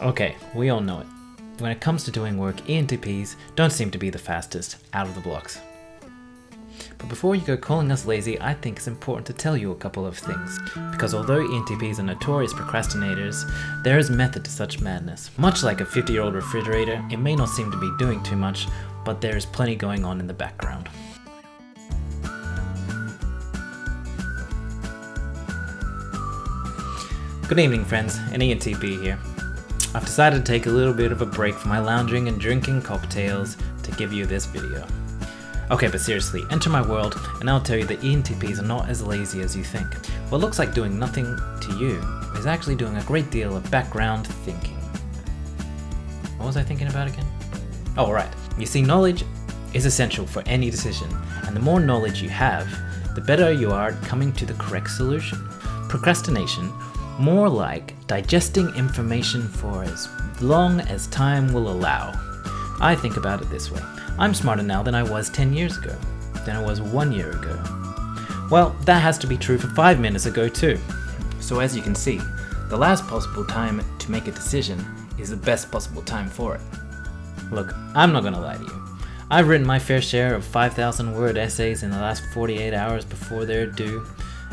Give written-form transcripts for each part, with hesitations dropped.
Okay, we all know it. When it comes to doing work, ENTPs don't seem to be the fastest out of the blocks. But before you go calling us lazy, I think it's important to tell you a couple of things. Because although ENTPs are notorious procrastinators, there is method to such madness. Much like a 50-year-old refrigerator, it may not seem to be doing too much, but there is plenty going on in the background. Good evening friends, an ENTP here. I've decided to take a little bit of a break from my lounging and drinking cocktails to give you this video. Okay, but seriously, enter my world and I'll tell you that ENTPs are not as lazy as you think. What looks like doing nothing to you is actually doing a great deal of background thinking. What was I thinking about again? Oh, right. You see, knowledge is essential for any decision, and the more knowledge you have, the better you are at coming to the correct solution. Procrastination, more like digesting information for as long as time will allow. I think about it this way. I'm smarter now than I was 10 years ago, than I was 1 year ago. Well, that has to be true for 5 minutes ago too. So as you can see, the last possible time to make a decision is the best possible time for it. Look, I'm not gonna lie to you. I've written my fair share of 5,000 word essays in the last 48 hours before they're due,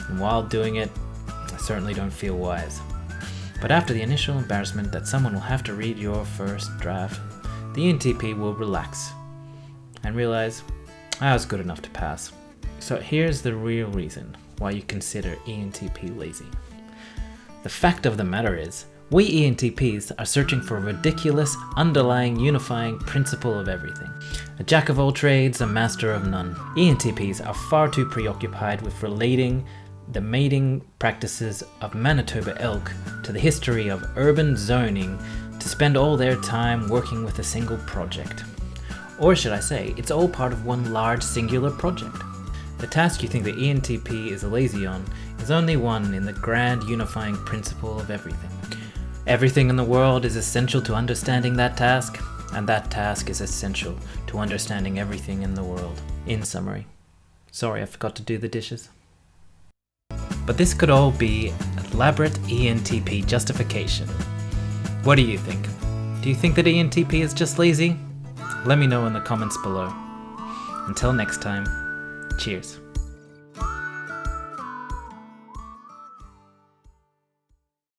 and while doing it, I certainly don't feel wise. But after the initial embarrassment that someone will have to read your first draft, the ENTP will relax and realize I was good enough to pass. So here's the real reason why you consider ENTP lazy. The fact of the matter is, we ENTPs are searching for a ridiculous, underlying, unifying principle of everything. A jack of all trades, a master of none. ENTPs are far too preoccupied with relating the mating practices of Manitoba elk to the history of urban zoning to spend all their time working with a single project. Or should I say, it's all part of one large singular project. The task you think the ENTP is lazy on is only one in the grand unifying principle of everything. Everything in the world is essential to understanding that task, and that task is essential to understanding everything in the world. In summary. Sorry, I forgot to do the dishes. But this could all be elaborate ENTP justification. What do you think? Do you think that ENTP is just lazy? Let me know in the comments below. Until next time, cheers.